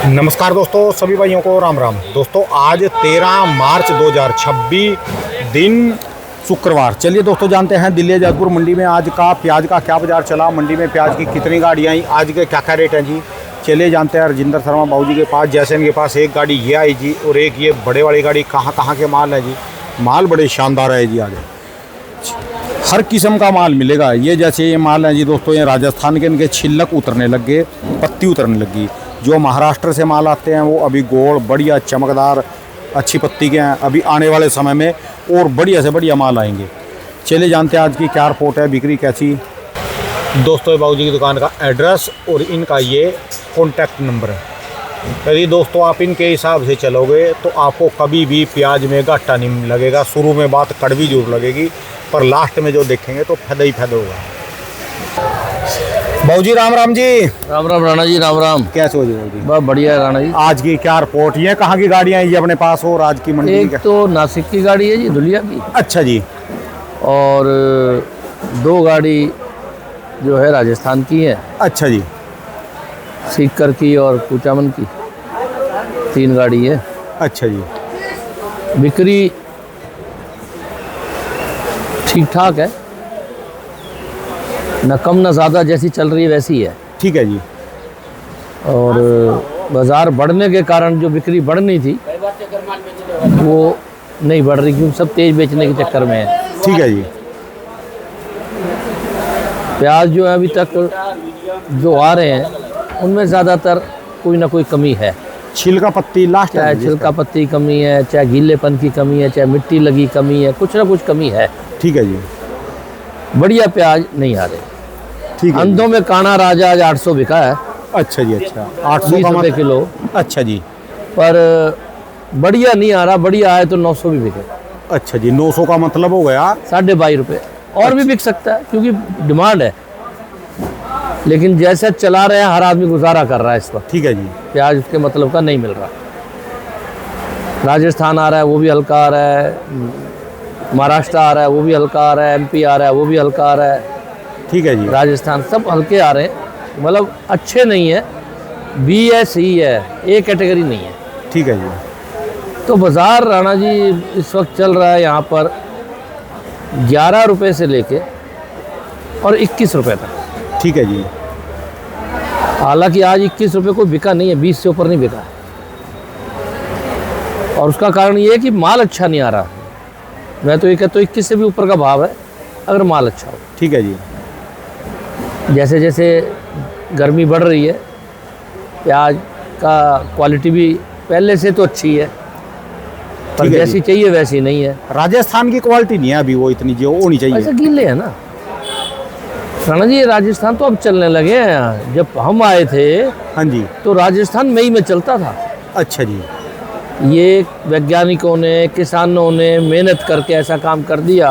नमस्कार दोस्तों, सभी भाइयों को राम राम। दोस्तों आज 13 मार्च 2026 दिन शुक्रवार। चलिए दोस्तों जानते हैं दिल्ली जयपुर मंडी में आज का प्याज का क्या बाजार चला, मंडी में प्याज की कितनी गाड़ियाँ आई, आज के क्या क्या रेट हैं जी। चलिए जानते हैं राजेंद्र शर्मा बाबू जी के पास। जैसे इनके पास एक गाड़ी ये आई जी और एक ये बड़े वाली गाड़ी। कहाँ के माल है जी? माल बड़े शानदार है जी। आज हर किस्म का माल मिलेगा। ये जैसे ये माल है जी दोस्तों, ये राजस्थान के इनके छिलक उतरने लग गए, पत्ती उतरने लगी। जो महाराष्ट्र से माल आते हैं वो अभी गोल बढ़िया चमकदार अच्छी पत्ती के हैं। अभी आने वाले समय में और बढ़िया से बढ़िया माल आएंगे। चलिए जानते हैं आज की क्या रिपोर्ट है, बिक्री कैसी। दोस्तों बाबू जी की दुकान का एड्रेस और इनका ये कॉन्टैक्ट नंबर है। यदि दोस्तों आप इनके हिसाब से चलोगे तो आपको कभी भी प्याज में घाटा नहीं लगेगा। शुरू में बात कड़वी जरूर लगेगी पर लास्ट में जो देखेंगे तो फायदा ही फायदा होगा। बाबू जी राम राम जी। राम राम राणा जी, राम राम। कैसे हो जी बाबू जी? बहुत बढ़िया है राणा जी। आज की क्या रिपोर्ट, ये कहाँ की गाड़ियाँ हैं ये अपने पास और आज की मंडी एक तो नासिक की गाड़ी है जी, धुलिया की। अच्छा जी। और दो गाड़ी जो है राजस्थान की है। अच्छा जी। सीकर की और कुचामन की, 3 गाड़ी है। अच्छा जी। बिक्री ठीक ठाक है, न कम न ज़्यादा, जैसी चल रही है वैसी है। ठीक है जी। और बाज़ार बढ़ने के कारण जो बिक्री बढ़नी थी वो नहीं बढ़ रही, क्योंकि सब तेज़ बेचने के चक्कर में है। ठीक है जी। प्याज जो है अभी तक जो आ रहे हैं उनमें ज़्यादातर कोई ना कोई कमी है। छिलका पत्ती लास्ट, चाहे छिलका पत्ती कमी है, चाहे गीलेपन की कमी है, चाहे मिट्टी लगी कमी है, कुछ ना कुछ कमी है। ठीक है जी। बढ़िया प्याज नहीं आ रहे। ठीक है। अंधों में काना राजा आज 800 बिका है। अच्छा जी। अच्छा 800 रुपये किलो। अच्छा जी। पर बढ़िया नहीं आ रहा, बढ़िया आए तो 900 भी बिके। अच्छा जी। 900 का मतलब हो गया 22.5 रुपये। और भी बिक सकता है क्योंकि डिमांड है, लेकिन जैसे चला रहे हैं हर आदमी गुजारा कर रहा है इस वक्त। ठीक है जी। प्याज उसके मतलब का नहीं मिल रहा। राजस्थान आ रहा है वो भी हल्का आ रहा है, महाराष्ट्र आ रहा है वो भी हल्का आ रहा है, एमपी आ रहा है वो भी हल्का आ रहा है। ठीक है जी। राजस्थान सब हल्के आ रहे हैं, मतलब अच्छे नहीं है। बी है, सी है, ए कैटेगरी नहीं है। ठीक है जी। तो बाज़ार राणा जी इस वक्त चल रहा है यहाँ पर 11 रुपये से लेके और 21 रुपये तक। ठीक है जी। हालांकि आज 21 रुपये को बिका नहीं है, 20 से ऊपर नहीं बिका है। और उसका कारण ये है कि माल अच्छा नहीं आ रहा। मैं तो ये कहता हूँ 21 से भी ऊपर का भाव है अगर माल अच्छा हो। ठीक है जी। जैसे जैसे गर्मी बढ़ रही है, प्याज का क्वालिटी भी पहले से तो अच्छी है, पर जैसी चाहिए वैसी नहीं है। राजस्थान की क्वालिटी नहीं है अभी वो इतनी जो होनी चाहिए। ऐसा गीले है ना राणा जी। राजस्थान तो अब चलने लगे हैं, जब हम आए थे हाँ जी तो राजस्थान मई में चलता था। अच्छा जी। ये वैज्ञानिकों ने, किसानों ने मेहनत करके ऐसा काम कर दिया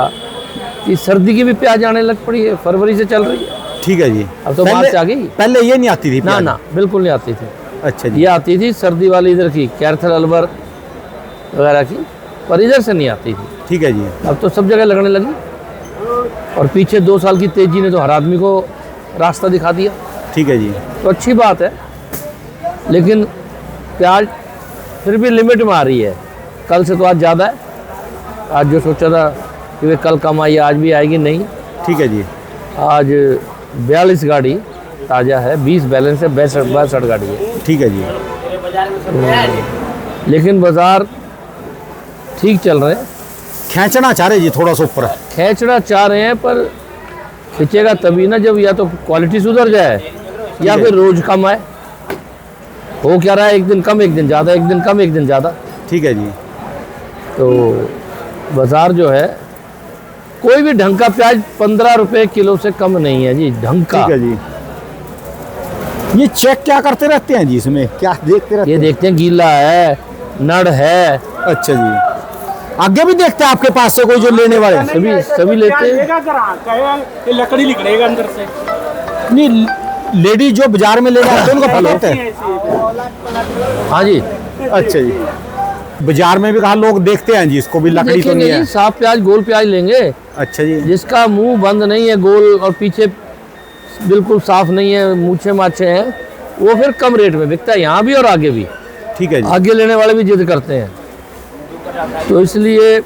कि सर्दी की भी प्याज आने लग पड़ी है, फरवरी से चल रही है। ठीक है जी। अब तो मार्च आ गई। पहले ये नहीं आती थी ना ना, बिल्कुल नहीं आती थी। अच्छा जी। ये आती थी सर्दी वाली इधर की, कैर्थल अलवर वगैरह की, पर इधर से नहीं आती थी। ठीक है जी। अब तो सब जगह लगने लगी, और पीछे 2 साल की तेजी ने तो हर आदमी को रास्ता दिखा दिया। ठीक है जी। तो अच्छी बात है, लेकिन प्याज फिर भी लिमिट में आ रही है। कल से तो आज ज़्यादा है। आज जो सोचा था कि वे कल कम आई, आज भी आएगी नहीं। ठीक है जी। आज 42 गाड़ी ताज़ा है, 20 बैलेंस है, 62 गाड़ी है। ठीक है जी। लेकिन बाज़ार ठीक चल रहे हैं। खींचना चाह रहे जी थोड़ा सा ऊपर। खींचना चाह रहे हैं पर खींचेगा तभी ना जब या तो क्वालिटी सुधर जाए या फिर रोज कम आए। हो क्या रहा है, एक दिन कम एक दिन ज़्यादा, एक दिन कम एक दिन ज़्यादा। ठीक है जी। तो बाज़ार जो है कोई भी ढंग का प्याज 15 रुपये किलो से कम नहीं है जी, ढंग का। ठीक है जी। ये चेक क्या करते रहते हैं जी, इसमें क्या देखते रहते ये हैं? देखते हैं गीला है, नड़ है। अच्छा जी। आगे भी देखते हैं आपके पास से कोई जो लेने वाले हैं? सभी लेते हैं। लकड़ी निकलेगा अंदर से। नहीं, लेडी जो बाजार में लेने आते हैं उनको फल होते हैं। हाँ जी। अच्छा जी। बाजार में भी कहा लोग देखते हैं जी, इसको भी लकड़ी तो नहीं है। साफ प्याज, गोल प्याज लेंगे। अच्छा जी। जिसका मुंह बंद नहीं है, गोल और पीछे बिल्कुल साफ नहीं है, मूछे माछे हैं, वो फिर कम रेट में बिकता है यहाँ भी और आगे भी। ठीक है जी। आगे लेने वाले भी जिद करते हैं। तो इसलिए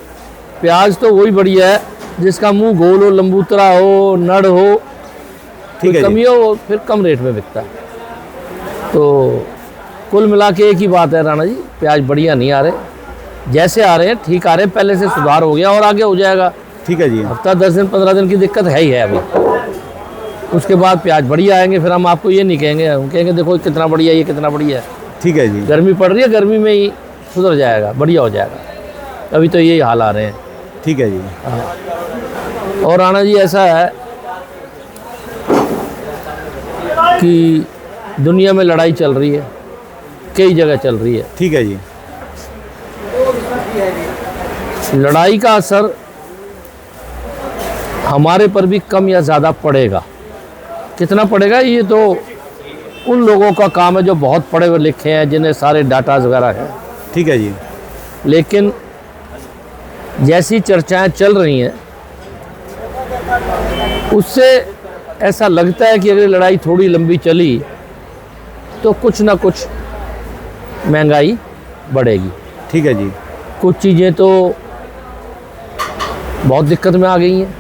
प्याज तो वही बढ़िया है जिसका मुंह गोल हो, लंबूतरा हो, नड़ हो, ठीक है कमी जी। हो, वो फिर कम रेट में बिकता है। तो कुल मिला के एक ही बात है राणा जी, प्याज बढ़िया नहीं आ रहे, जैसे आ रहे हैं ठीक आ रहे हैं, पहले से सुधार हो गया और आगे हो जाएगा। ठीक है जी। हफ्ता 10 दिन 15 दिन की दिक्कत है ही है अभी, उसके बाद प्याज बढ़िया आएंगे। फिर हम आपको ये नहीं कहेंगे, हम कहेंगे देखो कितना बढ़िया, ये कितना बढ़िया है। ठीक है जी। गर्मी पड़ रही है, गर्मी में ही सुधर जाएगा, बढ़िया हो जाएगा। अभी तो यही हाल आ रहे हैं। ठीक है जी। और राणा जी ऐसा है कि दुनिया में लड़ाई चल रही है, कई जगह चल रही है। ठीक है जी। लड़ाई का असर हमारे पर भी कम या ज़्यादा पड़ेगा। कितना पड़ेगा ये तो उन लोगों का काम है जो बहुत पढ़े हुए लिखे हैं, जिन्हें सारे डाटाज वगैरह हैं। ठीक है जी। लेकिन जैसी चर्चाएं चल रही हैं उससे ऐसा लगता है कि अगर लड़ाई थोड़ी लंबी चली तो कुछ ना कुछ महंगाई बढ़ेगी। ठीक है जी। कुछ चीज़ें तो बहुत दिक्कत में आ गई हैं।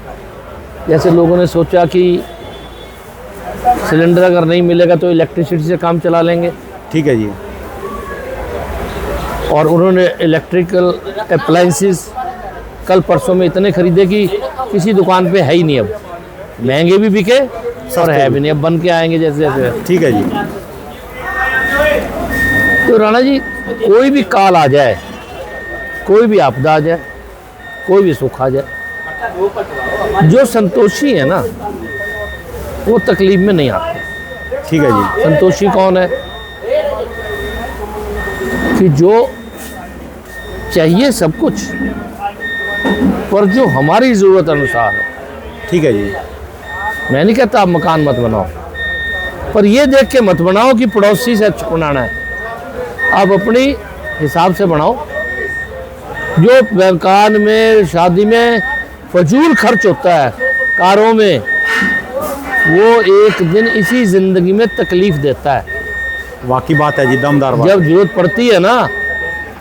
जैसे लोगों ने सोचा कि सिलेंडर अगर नहीं मिलेगा तो इलेक्ट्रिसिटी से काम चला लेंगे, ठीक है जी। और उन्होंने इलेक्ट्रिकल अप्लायंसेस कल परसों में इतने खरीदे कि किसी दुकान पे है ही नहीं। अब महंगे भी बिके और है भी नहीं, अब बन के आएंगे जैसे जैसे। ठीक है जी। तो राणा जी कोई भी काल आ जाए, कोई भी आपदा आ जाए, कोई भी सुख आ जाए, जो संतोषी है ना वो तकलीफ में नहीं आते। ठीक है जी। संतोषी कौन है? कि जो चाहिए सब कुछ पर जो हमारी ज़रूरत अनुसार है। ठीक है जी। मैं नहीं कहता आप मकान मत बनाओ, पर ये देख के मत बनाओ कि पड़ोसी से अच्छा बनाना है। आप अपनी हिसाब से बनाओ। जो मकान में, शादी में फजूल खर्च होता है, कारों में, वो एक दिन इसी ज़िंदगी में तकलीफ़ देता है। वाकई बात है जी, दमदार बात। जब जरूरत पड़ती है ना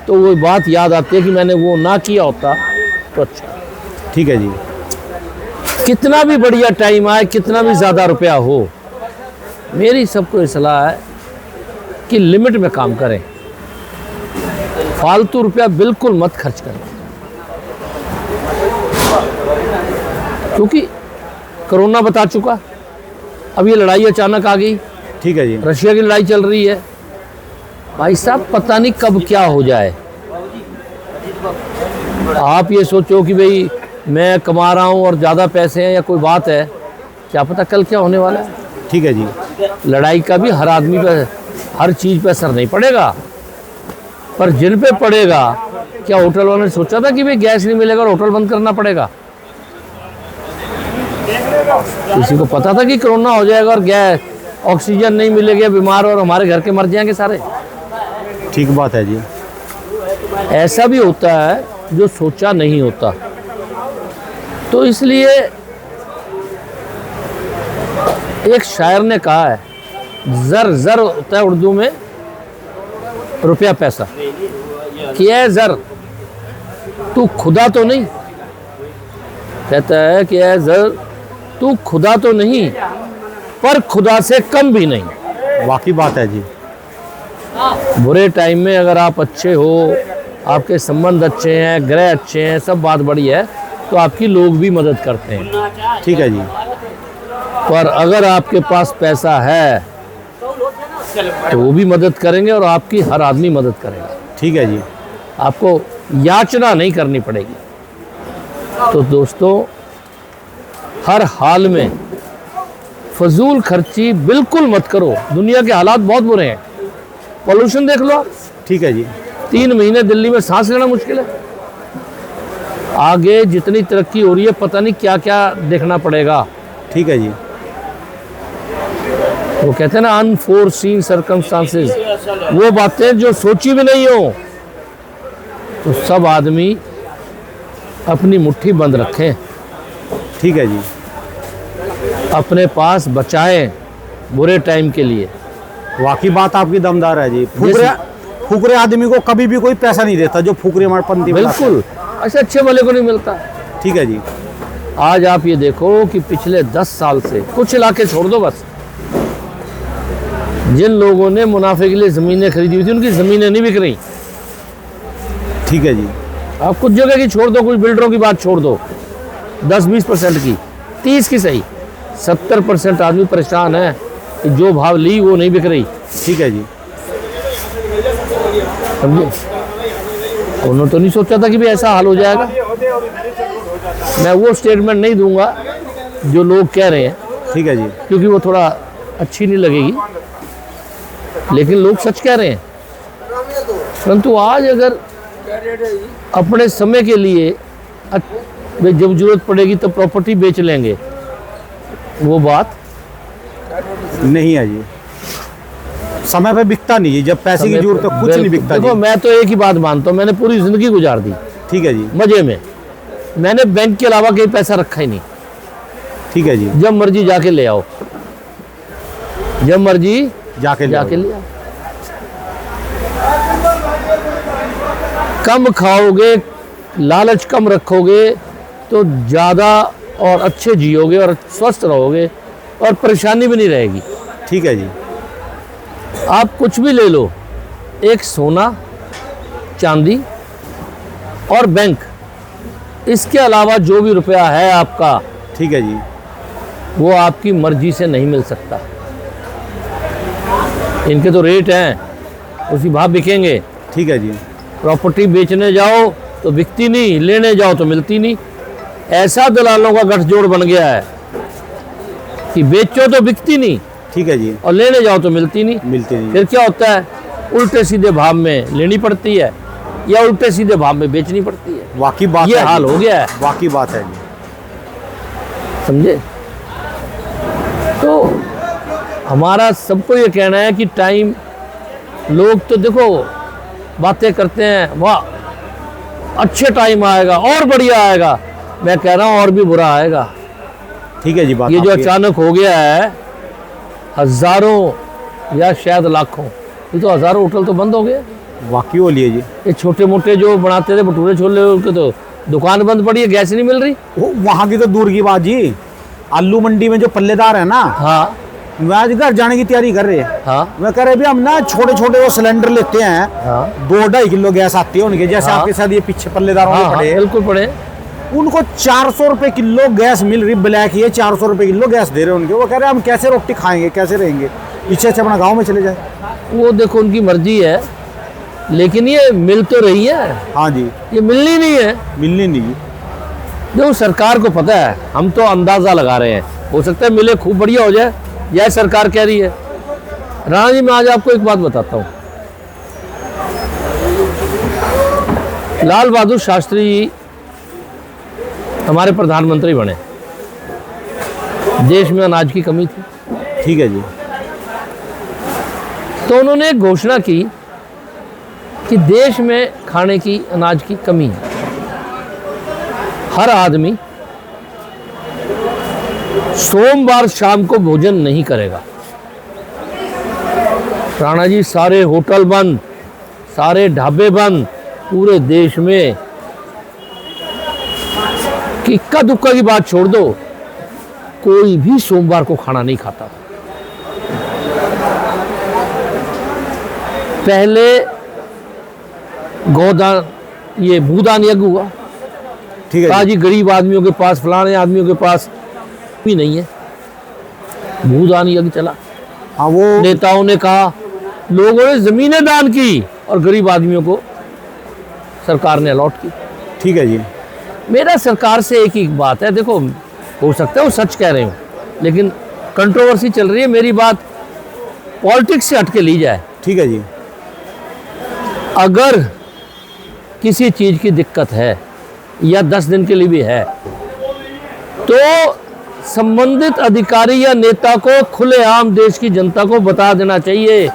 तो वो बात याद आती है कि मैंने वो ना किया होता तो अच्छा। ठीक है जी। कितना भी बढ़िया टाइम आए, कितना भी ज़्यादा रुपया हो, मेरी सबको ये सलाह है कि लिमिट में काम करें। फालतू रुपया बिल्कुल मत खर्च करें, क्योंकि कोरोना बता चुका। अब ये लड़ाई अचानक आ गई, ठीक है जी। रशिया की लड़ाई चल रही है। भाई साहब पता नहीं कब क्या हो जाए। आप ये सोचो कि भाई मैं कमा रहा हूँ और ज़्यादा पैसे हैं या कोई बात है, क्या पता कल क्या होने वाला है। ठीक है जी। लड़ाई का भी हर आदमी पे, हर चीज़ पे असर नहीं पड़ेगा, पर जिन पे पड़ेगा। क्या होटल वालों ने सोचा था कि भाई गैस नहीं मिलेगा और होटल बंद करना पड़ेगा? किसी को पता था कि कोरोना हो जाएगा और गैस, ऑक्सीजन नहीं मिलेगा, बीमार और हमारे घर के मर जाएंगे सारे? ठीक बात है जी। ऐसा भी होता है जो सोचा नहीं होता। तो इसलिए एक शायर ने कहा है, जर जर होता है उर्दू में रुपया पैसा, कि है जर तू खुदा तो नहीं, कहता है कि है जर तू खुदा तो नहीं पर खुदा से कम भी नहीं। वाकई बात है जी। बुरे टाइम में अगर आप अच्छे हो, आपके संबंध अच्छे हैं, ग्रह अच्छे हैं, सब बात बड़ी है, तो आपकी लोग भी मदद करते हैं। ठीक है जी। पर अगर आपके पास पैसा है तो वो भी मदद करेंगे और आपकी हर आदमी मदद करेगा। ठीक है जी। आपको याचना नहीं करनी पड़ेगी। तो दोस्तों, हर हाल में फजूल खर्ची बिल्कुल मत करो। दुनिया के हालात बहुत बुरे हैं, पोल्यूशन देख लो। ठीक है जी। 3 महीने दिल्ली में सांस लेना मुश्किल है। आगे जितनी तरक्की हो रही है, पता नहीं क्या क्या देखना पड़ेगा। ठीक है जी। वो कहते हैं ना, अनफोर्सीन सर्कमस्टांसेस, वो बातें जो सोची भी नहीं हो। तो सब आदमी अपनी मुट्ठी बंद रखें, ठीक है जी। अपने पास बचाएं बुरे टाइम के लिए। वाकई बात आपकी दमदार है जी। फुकरे आदमी को कभी भी कोई पैसा नहीं देता, जो फुकरे पंथी बिल्कुल ऐसे अच्छे वाले को नहीं मिलता। ठीक है जी। आज आप ये देखो कि पिछले 10 साल से, कुछ इलाके छोड़ दो बस, जिन लोगों ने मुनाफे के लिए ज़मीनें खरीदी हुई थी उनकी ज़मीनें नहीं बिक रही। ठीक है जी। आप कुछ जगह की छोड़ दो, कुछ बिल्डरों की बात छोड़ दो, 10-20% की, 30 की सही, 70% आदमी परेशान है कि जो भाव ली वो नहीं बिक रही। ठीक है जी। समझे? उन्होंने तो नहीं सोचा था कि भी ऐसा हाल हो जाएगा। मैं वो स्टेटमेंट नहीं दूंगा जो लोग कह रहे हैं, ठीक है जी। क्योंकि वो थोड़ा अच्छी नहीं लगेगी, लेकिन लोग सच कह रहे हैं। परंतु आज अगर अपने समय के लिए जब जरूरत पड़ेगी तो प्रॉपर्टी बेच लेंगे, वो बात नहीं है जी। समय पे बिकता नहीं है, जब पैसे की जरूरत है कुछ नहीं बिकता। देखो मैं तो एक ही बात मानता हूँ, मैंने पूरी जिंदगी गुजार दी, ठीक है जी, मजे में। मैंने बैंक के अलावा कहीं पैसा रखा ही नहीं। ठीक है जी। जब मर्जी जाके ले आओ, जब मर्जी जाके ले आओ। कम खाओगे, लालच कम रखोगे तो ज़्यादा और अच्छे जियोगे और स्वस्थ रहोगे और परेशानी भी नहीं रहेगी। ठीक है जी। आप कुछ भी ले लो, एक सोना चांदी और बैंक, इसके अलावा जो भी रुपया है आपका, ठीक है जी, वो आपकी मर्जी से नहीं मिल सकता। इनके तो रेट हैं, उसी भाव बिकेंगे। ठीक है जी। प्रॉपर्टी बेचने जाओ तो बिकती नहीं, लेने जाओ तो मिलती नहीं। ऐसा दलालों का गठजोड़ बन गया है कि बेचो तो बिकती नहीं, ठीक है जी, और लेने जाओ तो मिलती नहीं। नहीं। फिर क्या होता है, उल्टे सीधे भाव में लेनी पड़ती है या उल्टे सीधे भाव में बेचनी पड़ती है। वाकई बात ये है हाल जी। हो गया है। वाकई बात है जी। समझे? तो हमारा सबको ये कहना है कि टाइम, लोग तो देखो बातें करते हैं, वाह अच्छे टाइम आएगा और बढ़िया आएगा। मैं कह रहा हूँ और भी बुरा आएगा। ठीक है जी। बात ये जो आपकी अचानक हो गया है, हजारों या शायद लाखों, ये तो हजारों होटल तो बंद हो गए। वाकई हो लिए जी। ये छोटे मोटे जो बनाते थे भटूरे छोले, उनके तो दुकान बंद पड़ी है, गैस नहीं मिल रही। वहाँ की तो दूर की बात जी, आलू मंडी में जो पल्लेदार है ना, हाँ वह आज घर जाने की तैयारी कर रहे हैं। हाँ वह कह रहे भी हम ना छोटे छोटे वो सिलेंडर लेते हैं, हाँ 2-2.5 किलो गैस आती है उनके, जैसे हाँ। आपके साथ ये पीछे पल्लेदारों हाँ, में हाँ पड़े, बिल्कुल पड़े। उनको 400 रुपए किलो गैस मिल रही, ब्लैक ही है, 400 रुपए किलो गैस दे रहे हैं उनके। वो कह रहे हैं हम कैसे रोटी खाएंगे, कैसे रहेंगे, पीछे से अपना गाँव में चले जाए। वो देखो उनकी मर्जी है, लेकिन ये मिल तो रही है। हाँ जी। ये मिलनी नहीं है। मिलनी नहीं। देखो सरकार को पता है, हम तो अंदाजा लगा रहे हैं, हो सकता है मिले खूब बढ़िया हो जाए, यह सरकार कह रही है। राणा जी, मैं आज आपको एक बात बताता हूँ। लाल बहादुर शास्त्री जी हमारे प्रधानमंत्री बने, देश में अनाज की कमी थी, ठीक है जी। तो उन्होंने एक घोषणा की कि देश में खाने की, अनाज की कमी है, हर आदमी सोमवार शाम को भोजन नहीं करेगा। राणा जी, सारे होटल बंद, सारे ढाबे बंद, पूरे देश में। कि इक्का दुक्का की बात छोड़ दो, कोई भी सोमवार को खाना नहीं खाता। पहले गोदान, ये भूदान यज्ञ हुआ, ठीक है कहा जी। जी गरीब आदमियों के पास, फलाने आदमियों के पास भी नहीं है, भूदान यज्ञ चला। हाँ वो नेताओं ने कहा, लोगों ने जमीनें दान की और गरीब आदमियों को सरकार ने अलॉट की। ठीक है जी। मेरा सरकार से एक ही बात है, देखो हो सकता है वो सच कह रहे हो, लेकिन कंट्रोवर्सी चल रही है, मेरी बात पॉलिटिक्स से हट के ली जाए। ठीक है जी। अगर किसी चीज़ की दिक्कत है या 10 दिन के लिए भी है, तो संबंधित अधिकारी या नेता को खुलेआम देश की जनता को बता देना चाहिए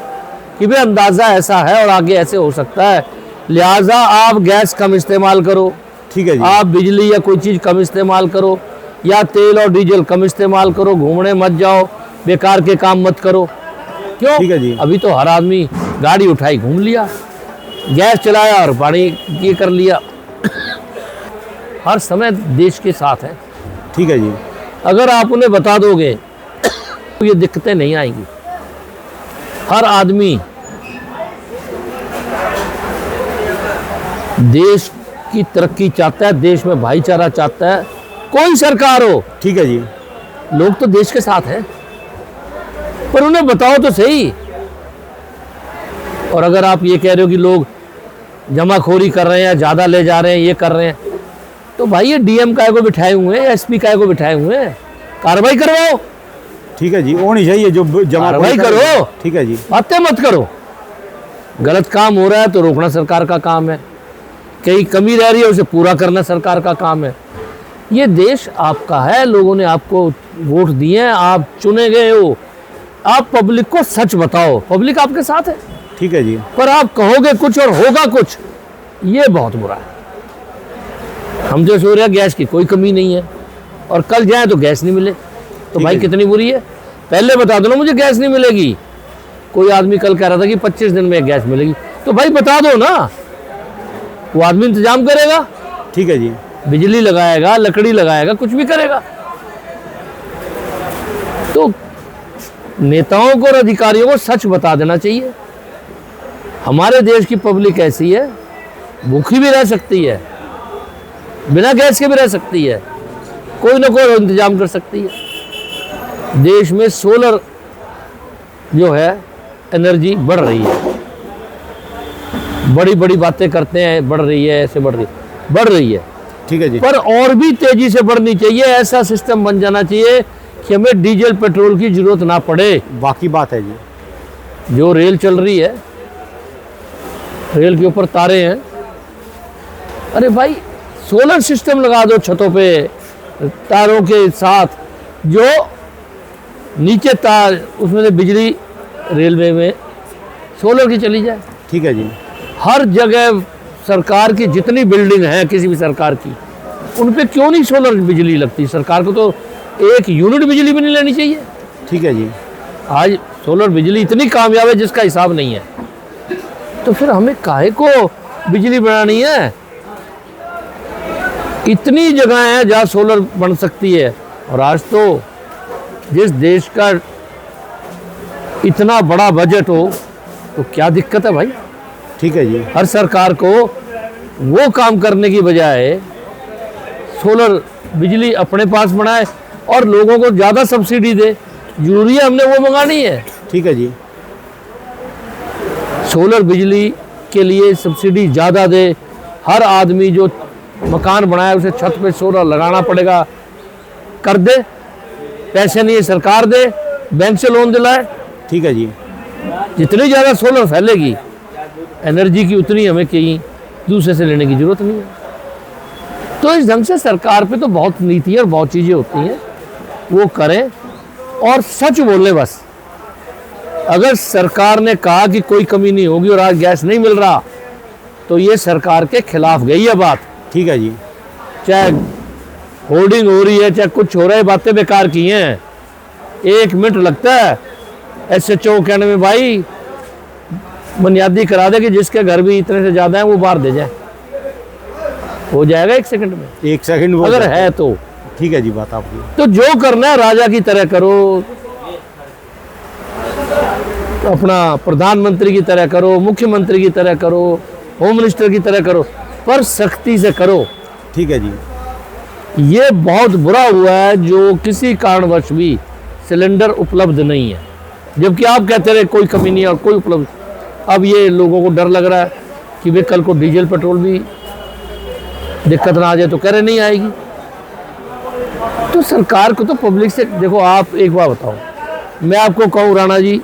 कि भाई अंदाज़ा ऐसा है और आगे ऐसे हो सकता है, लिहाजा आप गैस कम इस्तेमाल करो, ठीक है जी। आप बिजली या कोई चीज़ कम इस्तेमाल करो, या तेल और डीजल कम इस्तेमाल करो, घूमने मत जाओ, बेकार के काम मत करो। क्यों? ठीक है जी। अभी तो हर आदमी गाड़ी उठाई घूम लिया, गैस चलाया और पानी ये कर लिया। हर समय देश के साथ है। ठीक है जी। अगर आप उन्हें बता दोगे तो ये दिक्कतें नहीं आएंगी। हर आदमी देश की तरक्की चाहता है, देश में भाईचारा चाहता है, कोई सरकार हो। ठीक है जी। लोग तो देश के साथ हैं, पर उन्हें बताओ तो सही। और अगर आप ये कह रहे हो कि लोग जमाखोरी कर रहे हैं, ज़्यादा ले जा रहे हैं, ये कर रहे हैं, तो भाई ये डीएम काय को बिठाए हुए हैं, एसपी काय को बिठाए हुए हैं, कार्रवाई करवाओ। ठीक है जी, होनी चाहिए जो जमा कार्रवाई करो। ठीक है जी। बातें मत करो। गलत काम हो रहा है तो रोकना सरकार का काम है, कहीं कमी रह रही है उसे पूरा करना सरकार का काम है। ये देश आपका है, लोगों ने आपको वोट दिए हैं, आप चुने गए हो। आप पब्लिक को सच बताओ, पब्लिक आपके साथ है। ठीक है जी। पर आप कहोगे कुछ और होगा कुछ, ये बहुत बुरा है। हम जो सो रहे हैं गैस की कोई कमी नहीं है, और कल जाए तो गैस नहीं मिले, तो भाई है। कितनी बुरी है। पहले बता दो ना मुझे गैस नहीं मिलेगी। कोई आदमी कल कह रहा था कि 25 दिन में गैस मिलेगी, तो भाई बता दो ना, वो आदमी इंतजाम करेगा, ठीक है जी। बिजली लगाएगा, लकड़ी लगाएगा, कुछ भी करेगा। तो नेताओं को और अधिकारियों को सच बता देना चाहिए। हमारे देश की पब्लिक ऐसी है, भूखी भी रह सकती है, बिना गैस के भी रह सकती है, कोई ना कोई इंतजाम कर सकती है। देश में सोलर जो है एनर्जी बढ़ रही है, बड़ी बड़ी बातें करते हैं बढ़ रही है, ऐसे बढ़ रही है। ठीक है जी। पर और भी तेजी से बढ़नी चाहिए। ऐसा सिस्टम बन जाना चाहिए कि हमें डीजल पेट्रोल की जरूरत ना पड़े। बाकी बात है जी। जो रेल चल रही है, रेल के ऊपर तारे हैं, अरे भाई सोलर सिस्टम लगा दो छतों पे, तारों के साथ, जो नीचे तार उसमें से बिजली रेलवे में सोलर की चली जाए। ठीक है जी। हर जगह सरकार की जितनी बिल्डिंग है किसी भी सरकार की, उन पे क्यों नहीं सोलर बिजली लगती? सरकार को तो एक यूनिट बिजली भी नहीं लेनी चाहिए। ठीक है जी। आज सोलर बिजली इतनी कामयाब है जिसका हिसाब नहीं है, तो फिर हमें काहे को बिजली बनानी है? इतनी जगह है जहाँ सोलर बन सकती है। और आज तो जिस देश का इतना बड़ा बजट हो, तो क्या दिक्कत है भाई? ठीक है जी। हर सरकार को वो काम करने की बजाय सोलर बिजली अपने पास बनाए और लोगों को ज़्यादा सब्सिडी दे। जरूरी है हमने वो मंगानी है। ठीक है जी। सोलर बिजली के लिए सब्सिडी ज़्यादा दे। हर आदमी जो मकान बनाए उसे छत पे सोलर लगाना पड़ेगा, कर दे। पैसे नहीं है सरकार दे, बैंक से लोन दिलाए। ठीक है जी। जितनी ज़्यादा सोलर फैलेगी एनर्जी की, उतनी हमें कहीं दूसरे से लेने की जरूरत नहीं है। तो इस ढंग से सरकार पे तो बहुत नीति और बहुत चीज़ें होती हैं, वो करें और सच बोलें बस। अगर सरकार ने कहा कि कोई कमी नहीं होगी और आज गैस नहीं मिल रहा, तो ये सरकार के खिलाफ गई है बात। ठीक है जी। चाहे होर्डिंग हो रही है, चाहे कुछ हो रहा है, बातें बेकार की हैं। 1 मिनट लगता है SHO कहने में, भाई बुनियादी करा दे कि जिसके घर भी इतने से ज़्यादा हैं वो बाहर दे जाए, हो जाएगा 1 सेकंड में, 1 सेकंड वो अगर है तो। ठीक है जी। बात आपकी। तो जो करना है राजा की तरह करो, अपना प्रधानमंत्री की तरह करो, मुख्यमंत्री की तरह करो, होम मिनिस्टर की तरह करो, पर सख्ती से करो। ठीक है जी। ये बहुत बुरा हुआ है जो किसी कारणवश भी सिलेंडर उपलब्ध नहीं है, जबकि आप कहते रहे कोई कमी नहीं है और कोई उपलब्ध। अब ये लोगों को डर लग रहा है कि वे कल को डीजल पेट्रोल भी दिक्कत ना आ जाए, तो कह रहे नहीं आएगी। तो सरकार को तो पब्लिक से, देखो आप एक बार बताओ, मैं आपको कहूँ राणा जी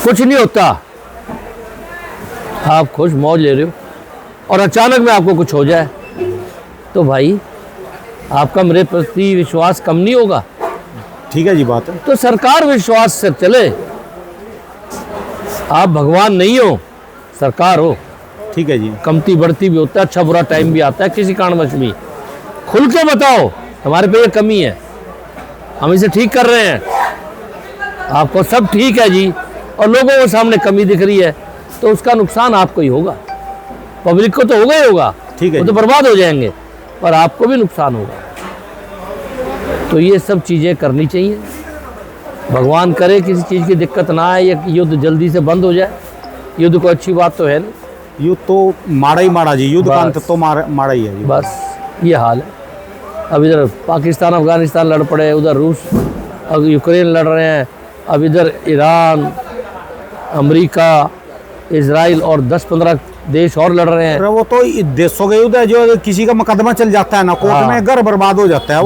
कुछ नहीं होता, आप खुश मौज ले रहे हो और अचानक में आपको कुछ हो जाए, तो भाई आपका मेरे प्रति विश्वास कम नहीं होगा? ठीक है जी। बात है। तो सरकार विश्वास से चले। आप भगवान नहीं हो, सरकार हो। ठीक है जी। कमती बढ़ती भी होता है, अच्छा बुरा टाइम भी आता है, किसी कारणवश भी खुल के बताओ हमारे पे ये कमी है, हम इसे ठीक कर रहे हैं। आपको सब ठीक है जी और लोगों के सामने कमी दिख रही है, तो उसका नुकसान आपको ही होगा। पब्लिक को तो होगा ही होगा, ठीक है वो तो जी। बर्बाद हो जाएंगे, पर आपको भी नुकसान होगा। तो ये सब चीज़ें करनी चाहिए। भगवान करे किसी चीज़ की दिक्कत ना आए, ये युद्ध जल्दी से बंद हो जाए। युद्ध को अच्छी बात तो है नहीं, युद्ध तो माड़ा ही माड़ा जी, युद्ध का अंत बस। तो माड़ा ही है जी। बस ये हाल है। अब इधर पाकिस्तान अफगानिस्तान लड़ पड़े, उधर रूस अब यूक्रेन लड़ रहे हैं, अब इधर ईरान, अमेरिका, इजराइल और 10-15 देश और लड़ रहे हैं। अरे वो तो देशों के युद्ध है, जो किसी का मुकदमा चल जाता है ना कोर्ट हाँ। में, घर बर्बाद हो जाता है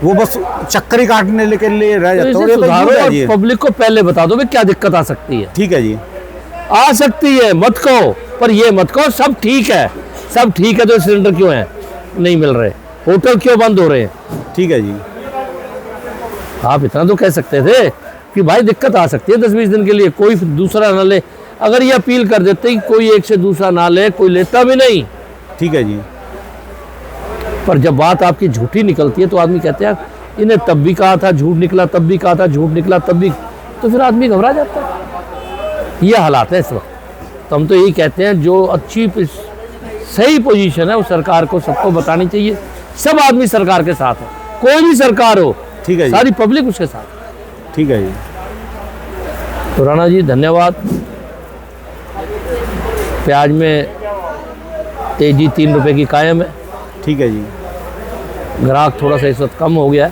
वो बस चक्कर ही काटने के लिए रह तो जाता है। इसे ये तो सुधारो युद्ध है और जी। पब्लिक को पहले बता दो भाई क्या दिक्कत आ सकती है। ठीक है जी। आ सकती है मत कहो, पर ये मत कहो सब ठीक है, सब ठीक है तो सिलेंडर क्यों है नहीं मिल रहे, होटल क्यों बंद हो रहे हैं। ठीक है जी। आप इतना तो कह सकते थे कि भाई दिक्कत आ सकती है 10-20 दिन के लिए, कोई दूसरा ना ले। अगर ये अपील कर देते कि कोई एक से दूसरा ना ले, कोई लेता भी नहीं। ठीक है जी। पर जब बात आपकी झूठी निकलती है तो आदमी कहते हैं इन्हें तब भी कहा था झूठ निकला, तब भी कहा था झूठ निकला, तब भी, तो फिर आदमी घबरा जाता है। ये हालात है इस वक्त। तो हम तो यही कहते हैं जो अच्छी सही पोजीशन है वो सरकार को सबको बतानी चाहिए। सब आदमी सरकार के साथ है, कोई भी सरकार हो, ठीक है जी। सारी पब्लिक उसके साथ। ठीक है जी। तो राणा जी धन्यवाद। प्याज में तेजी 3 रुपए की कायम है। ठीक है जी। ग्राहक थोड़ा सा इस वक्त कम हो गया है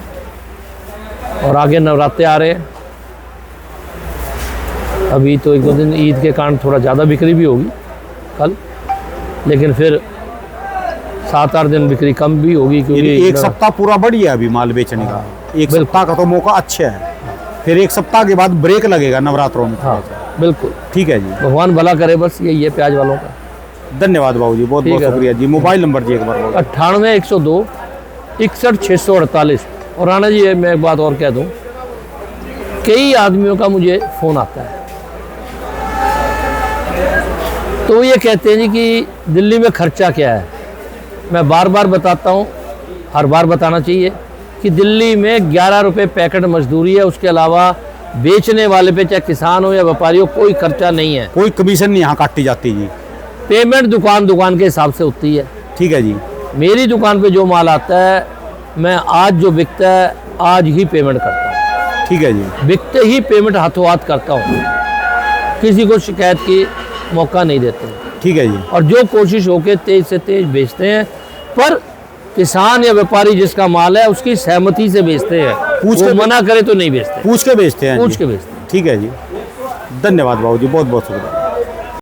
और आगे नवरात्रे आ रहे हैं। अभी तो 1-2 दिन ईद के कारण थोड़ा ज़्यादा बिक्री भी होगी कल, लेकिन फिर 7-8 दिन बिक्री कम भी होगी क्योंकि एक सप्ताह पूरा बढ़िया अभी माल बेचने का। एक सप्ताह का तो मौका अच्छा है, फिर एक सप्ताह के बाद ब्रेक लगेगा नवरात्रों में। हाँ बिल्कुल, ठीक है जी। भगवान भला करे, बस यही है प्याज वालों का। धन्यवाद बाबू जी, बहुत ठीक बहुत है। शुक्रिया जी। मोबाइल नंबर जी एक बार बोलो। 98 102 61 648। और राणा जी मैं एक बात और कह दूं, कई आदमियों का मुझे फ़ोन आता है तो ये कहते हैं जी कि दिल्ली में खर्चा क्या है। मैं बार बार बताता हूँ, हर बार बताना चाहिए कि दिल्ली में 11 रुपये पैकेट मजदूरी है, उसके अलावा बेचने वाले पे चाहे किसान हो या व्यापारी हो कोई खर्चा नहीं है। कोई कमीशन नहीं यहाँ काटी जाती जी। पेमेंट दुकान के हिसाब से होती है। ठीक है जी। मेरी दुकान पे जो माल आता है मैं आज जो बिकता है आज ही पेमेंट करता हूँ। ठीक है जी। बिकते ही पेमेंट हाथों हाथ करता हूँ, किसी को शिकायत की मौका नहीं देते। ठीक है जी। और जो कोशिश हो के तेज से तेज बेचते हैं, पर किसान या व्यापारी जिसका माल है उसकी सहमति से बेचते हैं। पूछ वो के मना करे तो नहीं बेचते, पूछ के बेचते हैं पूछ जी। के बेचते हैं। ठीक है जी। धन्यवाद बाबू जी, बहुत बहुत शुक्रिया।